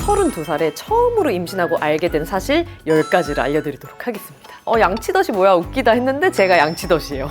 32살에 처음으로 임신하고 알게 된 사실 10가지를 알려드리도록 하겠습니다. 양치덧이 뭐야 웃기다 했는데 제가 양치덧이에요.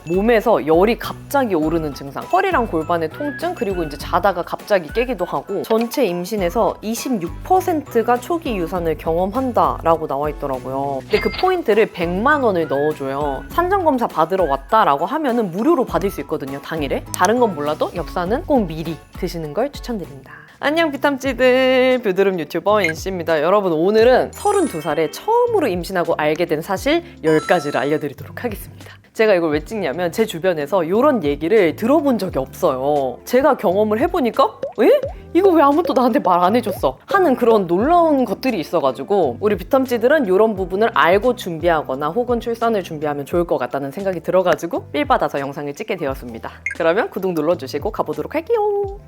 몸에서 열이 갑자기 오르는 증상, 허리랑 골반의 통증, 그리고 이제 자다가 갑자기 깨기도 하고 전체 임신에서 26%가 초기 유산을 경험한다라고 나와 있더라고요. 근데 그 포인트를 100만 원을 넣어줘요. 산정검사 받으러 왔다라고 하면은 무료로 받을 수 있거든요, 당일에. 다른 건 몰라도 엽산은 꼭 미리 드시는 걸 추천드립니다. 안녕 비탐찌들, 뷰드름 유튜버 인씨입니다. 여러분, 오늘은 32살에 처음으로 임신하고 알게 된 사실 10가지를 알려드리도록 하겠습니다. 제가 이걸 왜 찍냐면 제 주변에서 이런 얘기를 들어본 적이 없어요. 제가 경험을 해보니까 에? 이거 왜 아무도 나한테 말 안 해줬어? 하는 그런 놀라운 것들이 있어가지고 우리 비탐찌들은 이런 부분을 알고 준비하거나 혹은 출산을 준비하면 좋을 것 같다는 생각이 들어가지고 삘 받아서 영상을 찍게 되었습니다. 그러면 구독 눌러주시고 가보도록 할게요.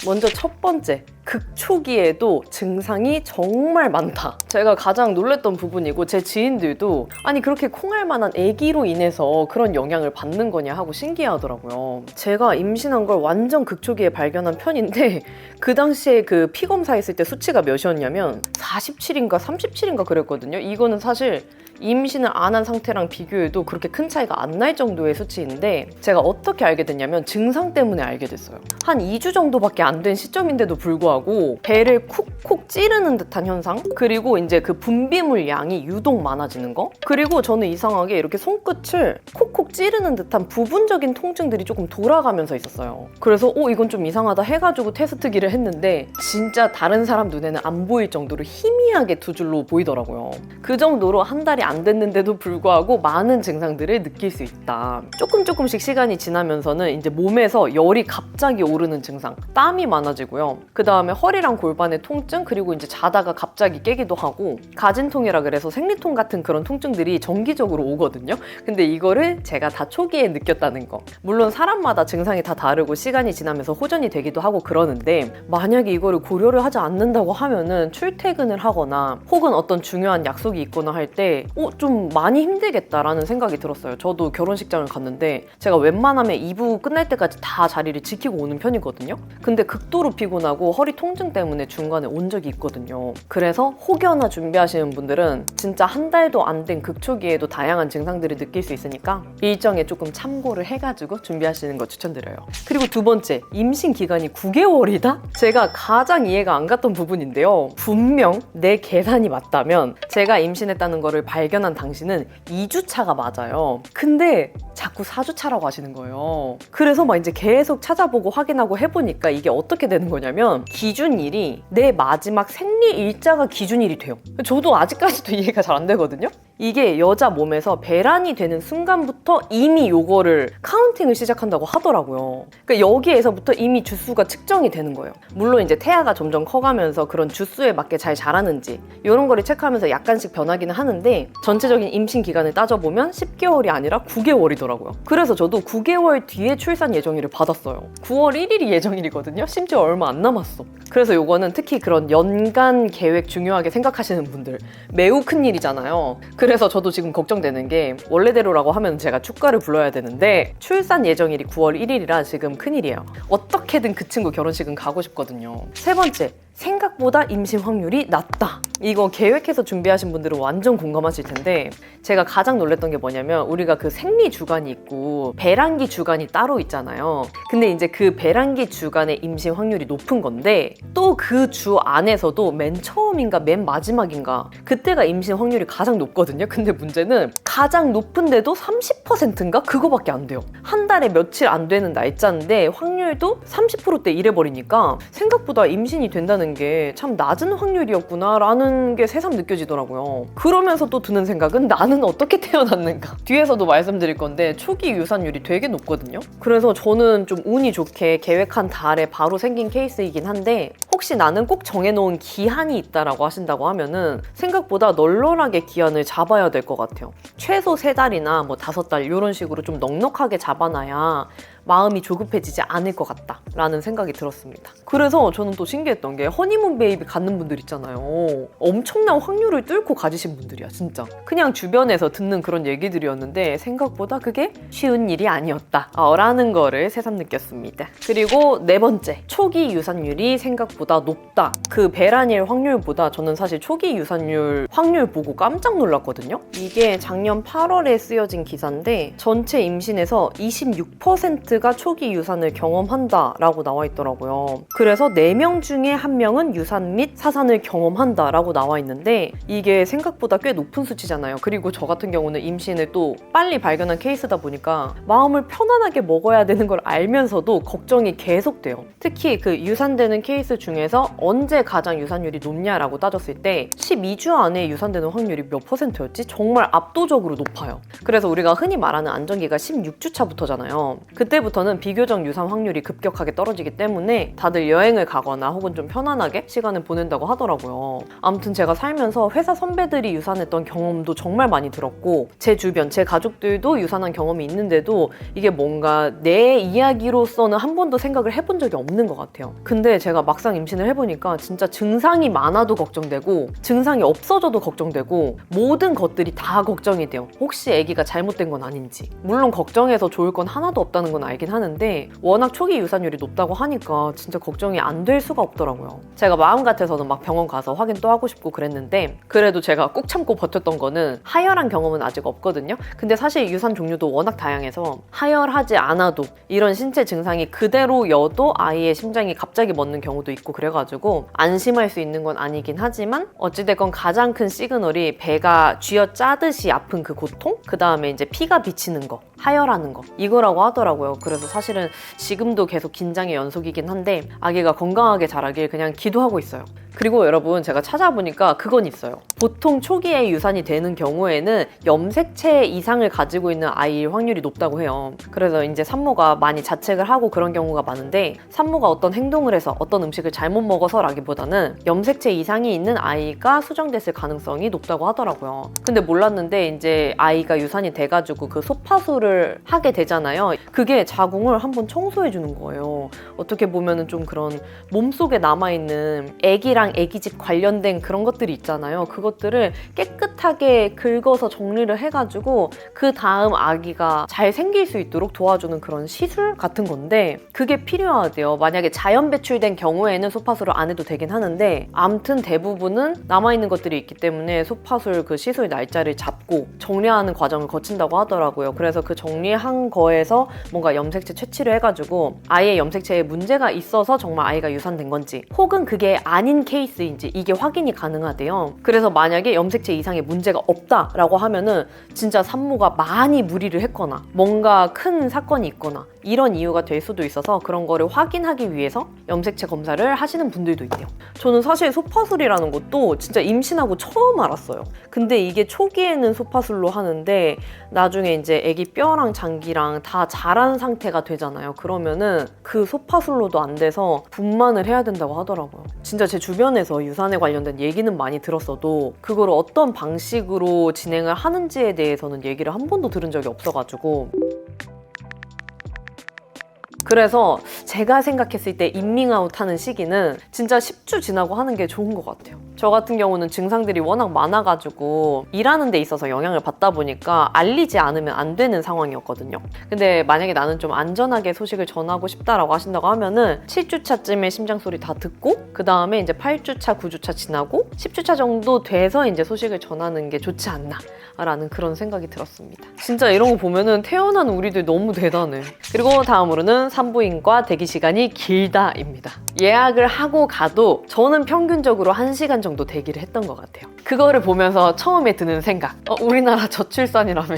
먼저 첫 번째, 극초기에도 증상이 정말 많다. 제가 가장 놀랬던 부분이고 제 지인들도 아니 그렇게 콩할 만한 아기로 인해서 그런 영향을 받는 거냐 하고 신기해하더라고요. 제가 임신한 걸 완전 극초기에 발견한 편인데 그 당시에 그 피검사 했을 때 수치가 몇이었냐면 47인가 37인가 그랬거든요. 이거는 사실 임신을 안 한 상태랑 비교해도 그렇게 큰 차이가 안 날 정도의 수치인데 제가 어떻게 알게 됐냐면 증상 때문에 알게 됐어요. 한 2주 정도밖에 안 된 시점인데도 불구하고 배를 쿡쿡 찌르는 듯한 현상, 그리고 이제 그 분비물 양이 유독 많아지는 거, 그리고 저는 이상하게 이렇게 손끝을 콕콕 찌르는 듯한 부분적인 통증들이 조금 돌아가면서 있었어요. 그래서 이건 좀 이상하다 해가지고 테스트기를 했는데 진짜 다른 사람 눈에는 안 보일 정도로 희미하게 두 줄로 보이더라고요. 그 정도로 한 달이 안 됐는데도 불구하고 많은 증상들을 느낄 수 있다. 조금씩 시간이 지나면서는 이제 몸에서 열이 갑자기 오르는 증상, 땀이 많아지고요. 그 다음에 허리랑 골반의 통증, 그리고 이제 자다가 갑자기 깨기도 하고 가진통이라 그래서 생리통 같은 그런 통증들이 정기적으로 오거든요. 근데 이거를 제가 다 초기에 느꼈다는 거. 물론 사람마다 증상이 다 다르고 시간이 지나면서 호전이 되기도 하고 그러는데 만약에 이거를 고려를 하지 않는다고 하면은 출퇴근을 하거나 혹은 어떤 중요한 약속이 있거나 할 때 좀 많이 힘들겠다라는 생각이 들었어요. 저도 결혼식장을 갔는데 제가 웬만하면 2부 끝날 때까지 다 자리를 지키고 오는 편이거든요. 근데 극도로 피곤하고 허리 통증 때문에 중간에 온 적이 있거든요. 그래서 혹여나 준비하시는 분들은 진짜 한 달도 안 된 극초기에도 다양한 증상들을 느낄 수 있으니까 일정에 조금 참고를 해가지고 준비하시는 거 추천드려요. 그리고 두 번째, 임신 기간이 9개월이다? 제가 가장 이해가 안 갔던 부분인데요. 분명 내 계산이 맞다면 제가 임신했다는 거를 발견한 당시는 2주차가 맞아요. 근데 자꾸 4주차라고 하시는 거예요. 그래서 막 이제 계속 찾아보고 확인하고 해보니까 이게 어떻게 되는 거냐면 기준일이 내 마지막 생리일자가 기준일이 돼요. 저도 아직까지도 이해가 잘 안 되거든요. 이게 여자 몸에서 배란이 되는 순간부터 이미 요거를 카운팅을 시작한다고 하더라고요. 그러니까 여기에서부터 이미 주수가 측정이 되는 거예요. 물론 이제 태아가 점점 커가면서 그런 주수에 맞게 잘 자라는지 이런 거를 체크하면서 약간씩 변하기는 하는데 전체적인 임신 기간을 따져보면 10개월이 아니라 9개월이더라고요. 그래서 저도 9개월 뒤에 출산 예정일을 받았어요. 9월 1일이 예정일이거든요. 심지어 얼마 안 남았어. 그래서 요거는 특히 그런 연간 계획 중요하게 생각하시는 분들 매우 큰 일이잖아요. 그래서 저도 지금 걱정되는 게 원래대로라고 하면 제가 축가를 불러야 되는데 출산 예정일이 9월 1일이라 지금 큰일이에요. 어떻게든 그 친구 결혼식은 가고 싶거든요. 세 번째, 생각보다 임신 확률이 낮다. 이거 계획해서 준비하신 분들은 완전 공감하실 텐데 제가 가장 놀랐던 게 뭐냐면 우리가 그 생리 주간이 있고 배란기 주간이 따로 있잖아요. 근데 이제 그 배란기 주간의 임신 확률이 높은 건데 또 그 주 안에서도 맨 처음인가 맨 마지막인가 그때가 임신 확률이 가장 높거든요. 근데 문제는 가장 높은데도 30%인가? 그거밖에 안 돼요. 한 달에 며칠 안 되는 날짜인데 확률도 30%대 이래버리니까 생각보다 임신이 된다는 게 참 낮은 확률이었구나 라는 게 새삼 느껴지더라고요. 그러면서 또 드는 생각은 나는 어떻게 태어났는가? 뒤에서도 말씀드릴 건데 초기 유산율이 되게 높거든요. 그래서 저는 좀 운이 좋게 계획한 달에 바로 생긴 케이스이긴 한데 혹시 나는 꼭 정해놓은 기한이 있다라고 하신다고 하면은 생각보다 널널하게 기한을 잡아야 될 것 같아요. 최소 3달이나 뭐 5달 이런 식으로 좀 넉넉하게 잡아놔야 마음이 조급해지지 않을 것 같다라는 생각이 들었습니다. 그래서 저는 또 신기했던 게 허니문 베이비 갖는 분들 있잖아요. 엄청난 확률을 뚫고 가지신 분들이야, 진짜. 그냥 주변에서 듣는 그런 얘기들이었는데 생각보다 그게 쉬운 일이 아니었다 라는 거를 새삼 느꼈습니다. 그리고 네 번째, 초기 유산율이 생각보다 높다. 그 배란일 확률보다 저는 사실 초기 유산율 확률 보고 깜짝 놀랐거든요. 이게 작년 8월에 쓰여진 기사인데 전체 임신에서 26%가 초기 유산을 경험한다라고 나와 있더라고요. 그래서 4명 중에 1명은 유산 및 사산을 경험한다라고 나와 있는데 이게 생각보다 꽤 높은 수치잖아요. 그리고 저 같은 경우는 임신을 또 빨리 발견한 케이스다 보니까 마음을 편안하게 먹어야 되는 걸 알면서도 걱정이 계속돼요. 특히 그 유산되는 케이스 중에서 언제 가장 유산율이 높냐라고 따졌을 때 12주 안에 유산되는 확률이 몇 %였지? 정말 압도적으로 높아요. 그래서 우리가 흔히 말하는 안정기가 16주 차부터잖아요. 그때부터는 비교적 유산 확률이 급격하게 떨어지기 때문에 다들 여행을 가거나 혹은 좀 편안하게 시간을 보낸다고 하더라고요. 아무튼 제가 살면서 회사 선배들이 유산했던 경험도 정말 많이 들었고 제 주변, 제 가족들도 유산한 경험이 있는데도 이게 뭔가 내 이야기로서는 한 번도 생각을 해본 적이 없는 것 같아요. 근데 제가 막상 임신을 해보니까 진짜 증상이 많아도 걱정되고 증상이 없어져도 걱정되고 모든 것들이 다 걱정이 돼요. 혹시 아기가 잘못된 건 아닌지. 물론 걱정해서 좋을 건 하나도 없다는 건 알긴 하는데 워낙 초기 유산율이 높다고 하니까 진짜 걱정이 안 될 수가 없더라고요. 제가 마음 같아서는 막 병원 가서 확인도 하고 싶고 그랬는데 그래도 제가 꾹 참고 버텼던 거는 하혈한 경험은 아직 없거든요. 근데 사실 유산 종류도 워낙 다양해서 하혈하지 않아도 이런 신체 증상이 그대로여도 아이의 심장이 갑자기 멎는 경우도 있고 그래가지고 안심할 수 있는 건 아니긴 하지만 어찌됐건 가장 큰 시그널이 배가 쥐어짜듯이 아픈 그 고통? 그 다음에 이제 피가 비치는 거, 하혈하는 거 이거라고 하더라고요. 그래서 사실은 지금도 계속 긴장의 연속이긴 한데 아기가 건강하게 자라길 그냥 기도하고 있어요. 그리고 여러분 제가 찾아보니까 그건 있어요. 보통 초기에 유산이 되는 경우에는 염색체 이상을 가지고 있는 아이일 확률이 높다고 해요. 그래서 이제 산모가 많이 자책을 하고 그런 경우가 많은데 산모가 어떤 행동을 해서 어떤 음식을 잘못 먹어서라기보다는 염색체 이상이 있는 아이가 수정됐을 가능성이 높다고 하더라고요. 근데 몰랐는데 이제 아이가 유산이 돼가지고 그 소파수를 하게 되잖아요. 그게 자궁을 한번 청소해 주는 거예요. 어떻게 보면은 좀 그런 몸속에 남아있는 애기랑 애기집 관련된 그런 것들이 있잖아요. 그것들을 깨끗하게 긁어서 정리를 해가지고 그 다음 아기가 잘 생길 수 있도록 도와주는 그런 시술 같은 건데 그게 필요하대요. 만약에 자연 배출된 경우에는 소파술을 안 해도 되긴 하는데 아무튼 대부분은 남아있는 것들이 있기 때문에 소파술 그 시술 날짜를 잡고 정리하는 과정을 거친다고 하더라고요. 그래서 그 정리한 거에서 뭔가 염색체 채취를 해가지고 아이의 염색체에 문제가 있어서 정말 아이가 유산된 건지 혹은 그게 아닌 케이스인지 이게 확인이 가능하대요. 그래서 만약에 염색체 이상의 문제가 없다라고 하면은 진짜 산모가 많이 무리를 했거나 뭔가 큰 사건이 있거나 이런 이유가 될 수도 있어서 그런 거를 확인하기 위해서 염색체 검사를 하시는 분들도 있대요. 저는 사실 소파술이라는 것도 진짜 임신하고 처음 알았어요. 근데 이게 초기에는 소파술로 하는데 나중에 이제 아기 뼈랑 장기랑 다 자란 상태가 되잖아요. 그러면은 그 소파술로도 안 돼서 분만을 해야 된다고 하더라고요. 진짜 제 주변에서 유산에 관련된 얘기는 많이 들었어도 그걸 어떤 방식으로 진행을 하는지에 대해서는 얘기를 한 번도 들은 적이 없어가지고 그래서 제가 생각했을 때 인밍아웃 하는 시기는 진짜 10주 지나고 하는 게 좋은 것 같아요. 저 같은 경우는 증상들이 워낙 많아가지고 일하는 데 있어서 영향을 받다 보니까 알리지 않으면 안 되는 상황이었거든요. 근데 만약에 나는 좀 안전하게 소식을 전하고 싶다라고 하신다고 하면은 7주차쯤에 심장소리 다 듣고 그 다음에 이제 8주차, 9주차 지나고 10주차 정도 돼서 이제 소식을 전하는 게 좋지 않나 라는 그런 생각이 들었습니다. 진짜 이런 거 보면은 태어난 우리들 너무 대단해. 그리고 다음으로는 산부인과 대기 시간이 길다입니다. 예약을 하고 가도 저는 평균적으로 1시간 정도 대기를 했던 것 같아요. 그거를 보면서 처음에 드는 생각, 우리나라 저출산이라며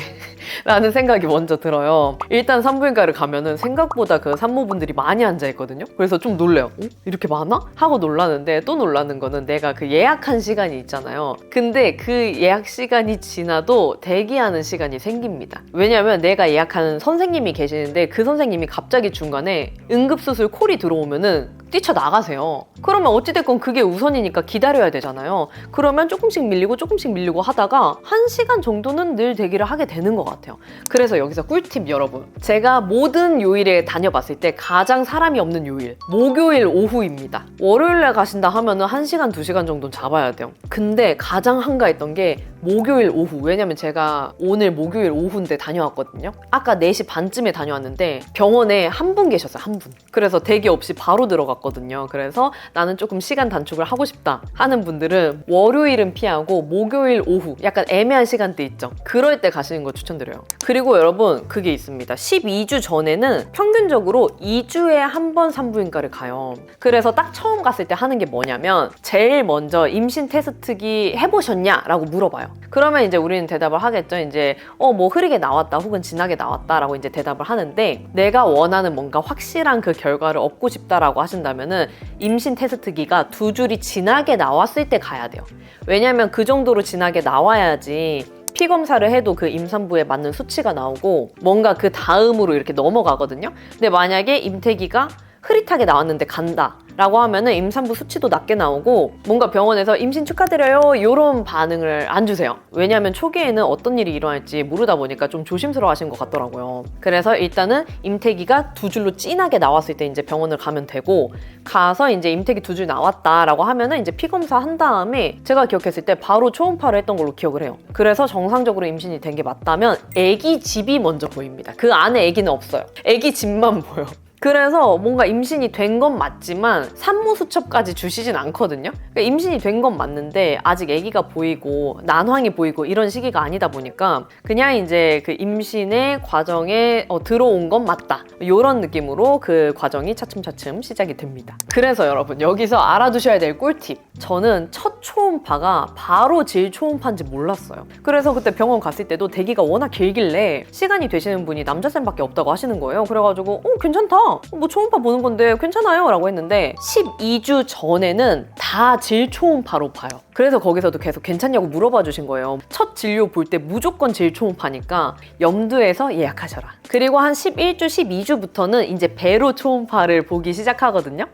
라는 생각이 먼저 들어요. 일단 산부인과를 가면은 생각보다 그 산모분들이 많이 앉아있거든요. 그래서 좀 놀래요. 이렇게 많아? 하고 놀라는데 또 놀라는 거는 내가 그 예약한 시간이 있잖아요. 근데 그 예약 시간이 지나도 대기하는 시간이 생깁니다. 왜냐면 내가 예약하는 선생님이 계시는데 그 선생님이 갑자기 중간에 응급수술 콜이 들어오면은 뛰쳐나가세요. 그러면 어찌됐건 그게 우선이니까 기다려야 되잖아요. 그러면 조금씩 밀리고 하다가 1시간 정도는 늘 대기를 하게 되는 것 같아요. 그래서 여기서 꿀팁 여러분. 제가 모든 요일에 다녀봤을 때 가장 사람이 없는 요일, 목요일 오후입니다. 월요일에 가신다 하면은 1시간, 2시간 정도는 잡아야 돼요. 근데 가장 한가했던 게 목요일 오후. 왜냐면 제가 오늘 목요일 오후인데 다녀왔거든요. 아까 4시 반쯤에 다녀왔는데 병원에 한 분 계셨어요. 한 분. 그래서 대기 없이 바로 들어갔거든요. 그래서 나는 조금 시간 단축을 하고 싶다 하는 분들은 월요일은 피하고 목요일 오후 약간 애매한 시간대 있죠. 그럴 때 가시는 거 추천드려요. 그리고 여러분 그게 있습니다. 12주 전에는 평균적으로 2주에 한 번 산부인과를 가요. 그래서 딱 처음 갔을 때 하는 게 뭐냐면 제일 먼저 임신 테스트기 해보셨냐? 라고 물어봐요. 그러면 이제 우리는 대답을 하겠죠. 이제 뭐 흐리게 나왔다 혹은 진하게 나왔다 라고 이제 대답을 하는데 내가 원하는 뭔가 확실한 그 결과를 얻고 싶다라고 하신다면은 임신 테스트기가 2줄이 진하게 나왔을 때 가야 돼요. 왜냐면 그 정도로 진하게 나와야지 피 검사를 해도 그 임산부에 맞는 수치가 나오고 뭔가 그 다음으로 이렇게 넘어가거든요. 근데 만약에 임태기가 흐릿하게 나왔는데 간다 라고 하면은 임산부 수치도 낮게 나오고 뭔가 병원에서 임신 축하드려요 이런 반응을 안 주세요. 왜냐하면 초기에는 어떤 일이 일어날지 모르다 보니까 좀 조심스러워 하신 것 같더라고요. 그래서 일단은 임태기가 2줄로 진하게 나왔을 때 이제 병원을 가면 되고, 가서 이제 임태기 2줄 나왔다라고 하면은 이제 피 검사 한 다음에 제가 기억했을 때 바로 초음파를 했던 걸로 기억을 해요. 그래서 정상적으로 임신이 된 게 맞다면 아기 집이 먼저 보입니다. 그 안에 아기는 없어요. 아기 집만 보여. 그래서 뭔가 임신이 된 건 맞지만 산모 수첩까지 주시진 않거든요. 그러니까 임신이 된 건 맞는데 아직 아기가 보이고 난황이 보이고 이런 시기가 아니다 보니까 그냥 이제 그 임신의 과정에 들어온 건 맞다 이런 느낌으로 그 과정이 차츰차츰 시작이 됩니다. 그래서 여러분 여기서 알아두셔야 될 꿀팁, 저는 첫 초음파가 바로 질 초음파인지 몰랐어요. 그래서 그때 병원 갔을 때도 대기가 워낙 길길래 시간이 되시는 분이 남자쌤밖에 없다고 하시는 거예요. 그래가지고 괜찮다, 뭐 초음파 보는 건데 괜찮아요 라고 했는데 12주 전에는 다 질 초음파로 봐요. 그래서 거기서도 계속 괜찮냐고 물어봐 주신 거예요. 첫 진료 볼 때 무조건 질 초음파니까 염두에서 예약하셔라. 그리고 한 11주, 12주부터는 이제 배로 초음파를 보기 시작하거든요.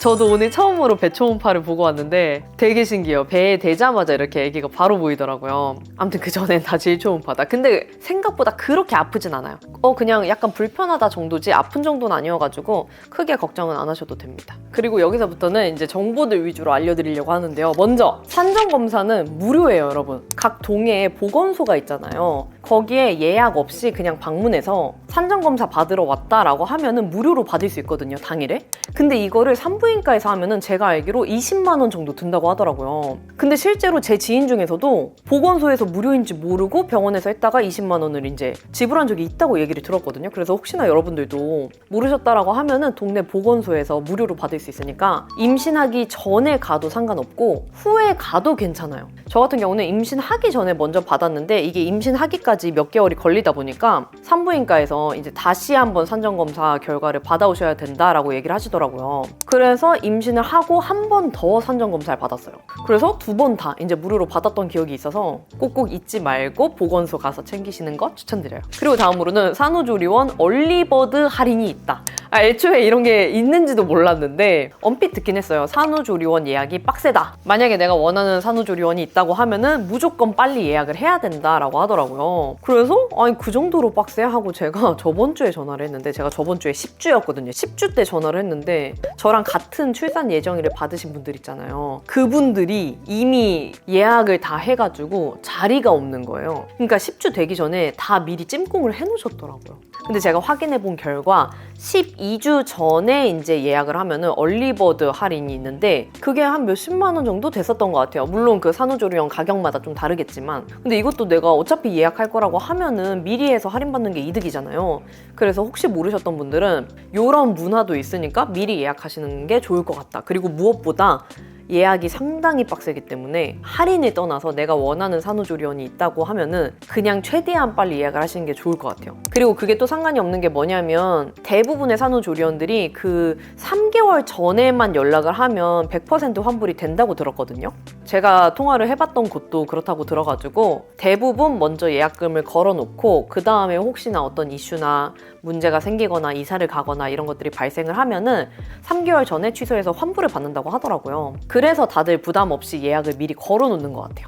저도 오늘 처음으로 배 초음파를 보고 왔는데 되게 신기해요. 배에 대자마자 이렇게 아기가 바로 보이더라고요. 아무튼 그 전엔 다 질 초음파다. 근데 생각보다 그렇게 아프진 않아요. 그냥 약간 불편하다 정도지 아픈 정도는 아니어가지고 크게 걱정은 안 하셔도 됩니다. 그리고 여기서부터는 이제 정보들 위주로 알려드리려고 하는데요. 먼저 산정검사는 무료예요, 여러분. 각 동네에 보건소가 있잖아요. 거기에 예약 없이 그냥 방문해서 산정검사 받으러 왔다라고 하면은 무료로 받을 수 있거든요, 당일에. 근데 이거를 산부인과에서 하면은 제가 알기로 20만 원 정도 든다고 하더라고요. 근데 실제로 제 지인 중에서도 보건소에서 무료인지 모르고 병원에서 했다가 20만 원을 이제 지불한 적이 있다고 얘기를 들었거든요. 그래서 혹시나 여러분들도 모르셨다라고 하면은 동네 보건소에서 무료로 받을 수 있으니까 임신하기 전에 가도 상관없고 후에 가도 괜찮아요. 저 같은 경우는 임신하기 전에 먼저 받았는데 이게 임신하기까지 몇 개월이 걸리다 보니까 산부인과에서 이제 다시 한번 산정검사 결과를 받아오셔야 된다라고 얘기를 하시더라고요. 그래서 임신을 하고 한 번 더 산정검사를 받았어요. 그래서 2번 다 이제 무료로 받았던 기억이 있어서 꼭꼭 잊지 말고 보건소 가서 챙기시는 거 추천드려요. 그리고 다음으로는 산후조리원 얼리버드 할인이 있다. 애초에 이런 게 있는지도 몰랐는데 얼핏 듣긴 했어요. 산후조리원 예약이 빡세다. 만약에 내가 원하는 산후조리원이 있다고 하면은 무조건 빨리 예약을 해야 된다라고 하더라고요. 그래서 아니 그 정도로 빡세? 하고 제가 저번 주에 전화를 했는데, 제가 저번 주에 10주였거든요. 10주 때 전화를 했는데 저랑 같은 출산 예정일을 받으신 분들 있잖아요. 그분들이 이미 예약을 다 해가지고 자리가 없는 거예요. 그러니까 10주 되기 전에 다 미리 찜공을 해놓으셨더라고요. 근데 제가 확인해 본 결과 12주 전에 이제 예약을 하면은 얼리버드 할인이 있는데 그게 한 몇십만 원 정도 됐었던 것 같아요. 물론 그 산후조리원 가격마다 좀 다르겠지만, 근데 이것도 내가 어차피 예약할 거라고 하면은 미리 해서 할인받는 게 이득이잖아요. 그래서 혹시 모르셨던 분들은 이런 문화도 있으니까 미리 예약하시는 게 좋을 것 같다. 그리고 무엇보다 예약이 상당히 빡세기 때문에 할인을 떠나서 내가 원하는 산후조리원이 있다고 하면은 그냥 최대한 빨리 예약을 하시는 게 좋을 것 같아요. 그리고 그게 또 상관이 없는 게 뭐냐면 대부분의 산후조리원들이 그 3개월 전에만 연락을 하면 100% 환불이 된다고 들었거든요. 제가 통화를 해봤던 곳도 그렇다고 들어가지고 대부분 먼저 예약금을 걸어놓고 그 다음에 혹시나 어떤 이슈나 문제가 생기거나 이사를 가거나 이런 것들이 발생을 하면은 3개월 전에 취소해서 환불을 받는다고 하더라고요. 그래서 다들 부담 없이 예약을 미리 걸어놓는 것 같아요.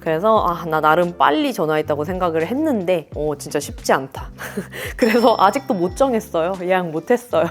그래서 나 나름 빨리 전화했다고 생각을 했는데 진짜 쉽지 않다. 그래서 아직도 못 정했어요. 예약 못 했어요.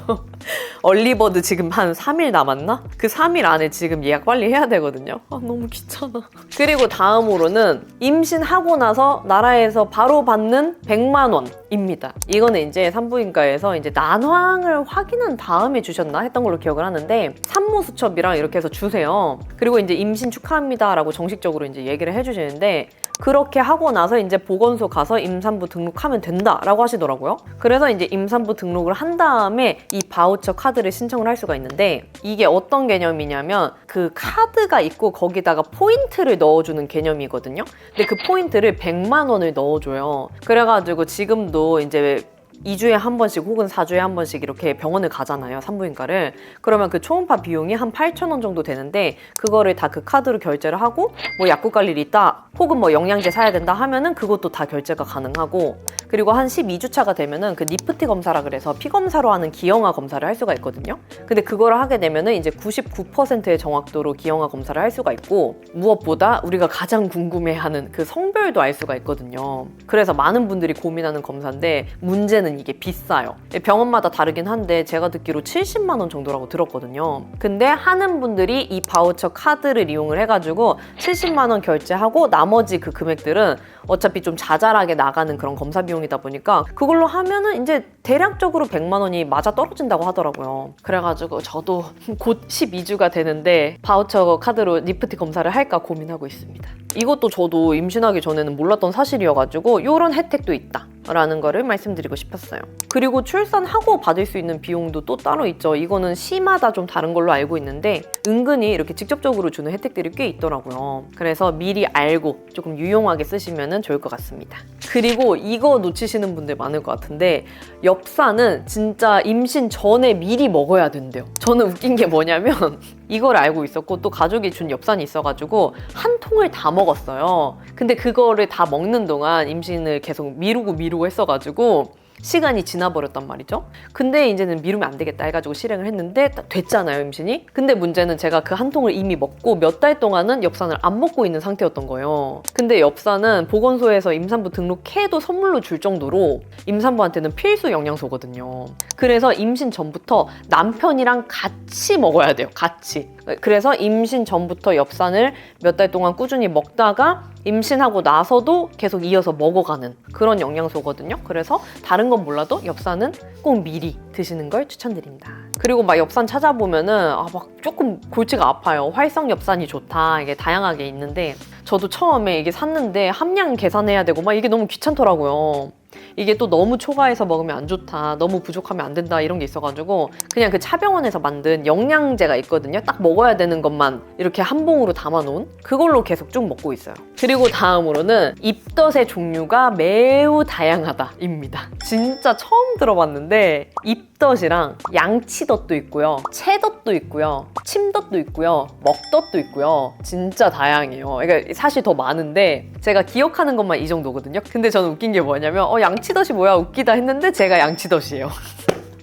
얼리버드 지금 한 3일 남았나? 그 3일 안에 지금 예약 빨리 해야 되거든요. 너무 귀찮아. 그리고 다음으로는 임신하고 나서 나라에서 바로 받는 100만 원입니다. 이거는 이제 산부인과에서 이제 난황을 확인한 다음에 주셨나 했던 걸로 기억을 하는데 산모 수첩이랑 이렇게 해서 주세요. 그리고 이제 임신 축하합니다라고 정식적으로 이제 얘기를 해주시는데 그렇게 하고 나서 이제 보건소 가서 임산부 등록하면 된다라고 하시더라고요. 그래서 이제 임산부 등록을 한 다음에 이 바우처 카드를 신청을 할 수가 있는데 이게 어떤 개념이냐면 그 카드가 있고 거기다가 포인트를 넣어주는 개념이거든요. 근데 그 포인트를 100만 원을 넣어줘요. 그래가지고 지금도 이제 2주에 한 번씩 혹은 4주에 한 번씩 이렇게 병원을 가잖아요, 산부인과를. 그러면 그 초음파 비용이 한 8,000원 정도 되는데 그거를 다 그 카드로 결제를 하고 뭐 약국 갈 일이 있다 혹은 뭐 영양제 사야 된다 하면은 그것도 다 결제가 가능하고 그리고 한 12주차가 되면은 그 니프티 검사라 그래서 피검사로 하는 기형아 검사를 할 수가 있거든요. 근데 그거를 하게 되면은 이제 99%의 정확도로 기형아 검사를 할 수가 있고 무엇보다 우리가 가장 궁금해하는 그 성별도 알 수가 있거든요. 그래서 많은 분들이 고민하는 검사인데 문제는 이게 비싸요. 병원마다 다르긴 한데 제가 듣기로 70만 원 정도라고 들었거든요. 근데 하는 분들이 이 바우처 카드를 이용을 해가지고 70만 원 결제하고 나머지 그 금액들은 어차피 좀 자잘하게 나가는 그런 검사 비용이다 보니까 그걸로 하면은 이제 대략적으로 100만 원이 맞아 떨어진다고 하더라고요. 그래가지고 저도 곧 12주가 되는데 바우처 카드로 니프티 검사를 할까 고민하고 있습니다. 이것도 저도 임신하기 전에는 몰랐던 사실이어가지고 이런 혜택도 있다 라는 거를 말씀드리고 싶었어요. 그리고 출산하고 받을 수 있는 비용도 또 따로 있죠. 이거는 시마다 좀 다른 걸로 알고 있는데 은근히 이렇게 직접적으로 주는 혜택들이 꽤 있더라고요. 그래서 미리 알고 조금 유용하게 쓰시면 좋을 것 같습니다. 그리고 이거 놓치시는 분들 많을 것 같은데 엽산은 진짜 임신 전에 미리 먹어야 된대요. 저는 웃긴 게 뭐냐면 이걸 알고 있었고 또 가족이 준 엽산이 있어가지고 한 통을 다 먹었어요. 근데 그거를 다 먹는 동안 임신을 계속 미루고 했어가지고 시간이 지나버렸단 말이죠. 근데 이제는 미루면 안 되겠다 해가지고 실행을 했는데 됐잖아요, 임신이. 근데 문제는 제가 그 한 통을 이미 먹고 몇 달 동안은 엽산을 안 먹고 있는 상태였던 거예요. 근데 엽산은 보건소에서 임산부 등록해도 선물로 줄 정도로 임산부한테는 필수 영양소거든요. 그래서 임신 전부터 남편이랑 같이 먹어야 돼요, 같이. 그래서 임신 전부터 엽산을 몇 달 동안 꾸준히 먹다가 임신하고 나서도 계속 이어서 먹어가는 그런 영양소거든요. 그래서 다른 건 몰라도 엽산은 꼭 미리 드시는 걸 추천드립니다. 그리고 막 엽산 찾아보면은 막 조금 골치가 아파요. 활성 엽산이 좋다 이게 다양하게 있는데 저도 처음에 이게 샀는데 함량 계산해야 되고 막 이게 너무 귀찮더라고요. 이게 또 너무 초과해서 먹으면 안 좋다, 너무 부족하면 안 된다 이런 게 있어가지고 그냥 그 차병원에서 만든 영양제가 있거든요. 딱 먹어야 되는 것만 이렇게 한 봉으로 담아놓은 그걸로 계속 쭉 먹고 있어요. 그리고 다음으로는 입덧의 종류가 매우 다양하다입니다. 진짜 처음 들어봤는데 입덧이랑 양치덧도 있고요, 채덧도 있고요, 침덧도 있고요, 먹덧도 있고요. 진짜 다양해요. 그러니까 사실 더 많은데 제가 기억하는 것만 이 정도거든요. 근데 저는 웃긴 게 뭐냐면 양치덧이 뭐야 웃기다 했는데 제가 양치덧이에요.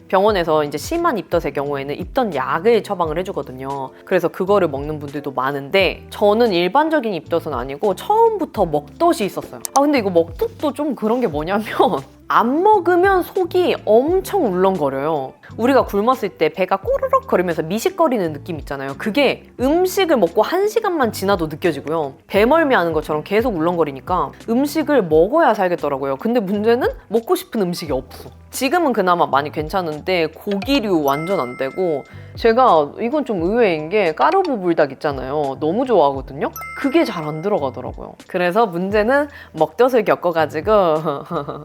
병원에서 이제 심한 입덧의 경우에는 입덧 약을 처방을 해주거든요. 그래서 그거를 먹는 분들도 많은데 저는 일반적인 입덧은 아니고 처음부터 먹덧이 있었어요. 근데 이거 먹덧도 좀 그런 게 뭐냐면 안 먹으면 속이 엄청 울렁거려요. 우리가 굶었을 때 배가 꼬르륵 거리면서 미식거리는 느낌 있잖아요. 그게 음식을 먹고 1시간만 지나도 느껴지고요. 배멀미하는 것처럼 계속 울렁거리니까 음식을 먹어야 살겠더라고요. 근데 문제는 먹고 싶은 음식이 없어. 지금은 그나마 많이 괜찮은데 고기류 완전 안 되고 제가 이건 좀 의외인 게 까르보 불닭 있잖아요. 너무 좋아하거든요. 그게 잘 안 들어가더라고요. 그래서 문제는 먹덧을 겪어가지고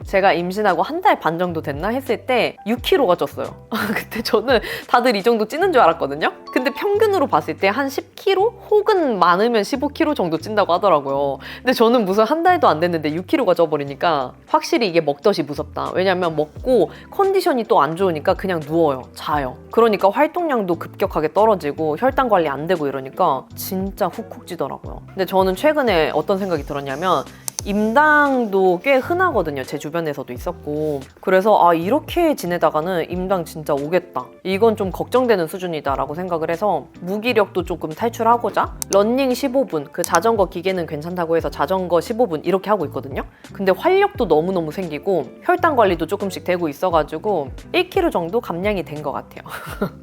제가 임신하고 1달 반 정도 됐나 했을 때 6kg가 쪘어요. 그때 저는 다들 이 정도 찌는 줄 알았거든요. 근데 근데 평균으로 봤을 때 한 10kg 혹은 많으면 15kg 정도 찐다고 하더라고요. 근데 저는 무슨 한 달도 안 됐는데 6kg가 쪄버리니까 확실히 이게 먹덧이 무섭다. 왜냐면 먹고 컨디션이 또 안 좋으니까 그냥 누워요. 자요. 그러니까 활동량도 급격하게 떨어지고 혈당 관리 안 되고 이러니까 진짜 훅훅 찌더라고요. 근데 저는 최근에 어떤 생각이 들었냐면 임당도 꽤 흔하거든요. 제 주변에서도 있었고. 그래서 이렇게 지내다가는 임당 진짜 오겠다. 이건 좀 걱정되는 수준이다라고 생각을 해서 무기력도 조금 탈출하고자 러닝 15분, 그 자전거 기계는 괜찮다고 해서 자전거 15분 이렇게 하고 있거든요. 근데 활력도 너무너무 생기고 혈당 관리도 조금씩 되고 있어가지고 1kg 정도 감량이 된 것 같아요.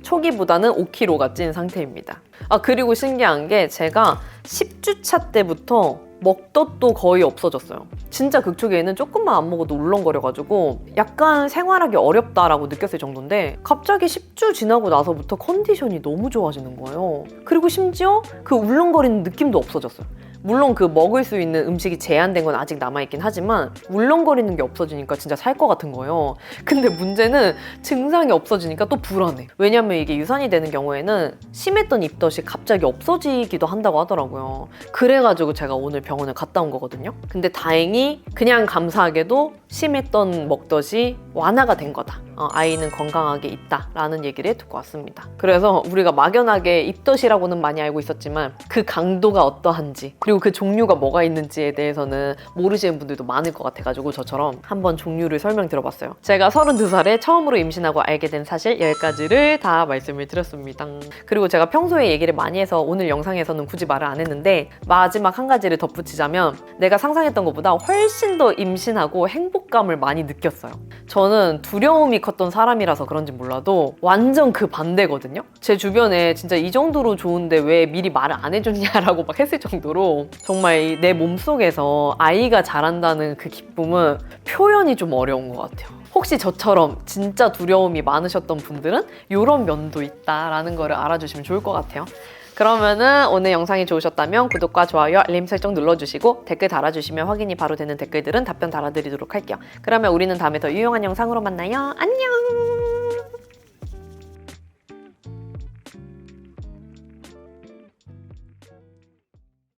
초기보다는 5kg가 찐 상태입니다. 그리고 신기한 게 제가 10주차 때부터 먹덧도 거의 없어졌어요. 진짜 극초기에는 조금만 안 먹어도 울렁거려가지고 약간 생활하기 어렵다라고 느꼈을 정도인데 갑자기 10주 지나고 나서부터 컨디션이 너무 좋아지는 거예요. 그리고 심지어 그 울렁거리는 느낌도 없어졌어요. 물론 그 먹을 수 있는 음식이 제한된 건 아직 남아있긴 하지만 울렁거리는 게 없어지니까 진짜 살 것 같은 거예요. 근데 문제는 증상이 없어지니까 또 불안해. 왜냐면 이게 유산이 되는 경우에는 심했던 입덧이 갑자기 없어지기도 한다고 하더라고요. 그래가지고 제가 오늘 병원을 갔다 온 거거든요. 근데 다행히 그냥 감사하게도 심했던 먹덧이 완화가 된 거다. 아이는 건강하게 있다라는 얘기를 듣고 왔습니다. 그래서 우리가 막연하게 입덧이라고는 많이 알고 있었지만 그 강도가 어떠한지 그리고 그 종류가 뭐가 있는지에 대해서는 모르시는 분들도 많을 것 같아가지고 저처럼 한번 종류를 설명드려봤어요. 제가 32살에 처음으로 임신하고 알게 된 사실 10가지를 다 말씀을 드렸습니다. 그리고 제가 평소에 얘기를 많이 해서 오늘 영상에서는 굳이 말을 안 했는데 마지막 한 가지를 덧붙이자면 내가 상상했던 것보다 훨씬 더 임신하고 행복감을 많이 느꼈어요. 저는 두려움이 컸던 사람이라서 그런지 몰라도 완전 그 반대거든요. 제 주변에 진짜 이 정도로 좋은데 왜 미리 말을 안 해줬냐라고 막 했을 정도로 정말 내 몸속에서 아이가 자란다는 그 기쁨은 표현이 좀 어려운 것 같아요. 혹시 저처럼 진짜 두려움이 많으셨던 분들은 이런 면도 있다라는 거를 알아주시면 좋을 것 같아요. 그러면은 오늘 영상이 좋으셨다면 구독과 좋아요, 알림 설정 눌러주시고 댓글 달아주시면 확인이 바로 되는 댓글들은 답변 달아드리도록 할게요. 그러면 우리는 다음에 더 유용한 영상으로 만나요. 안녕!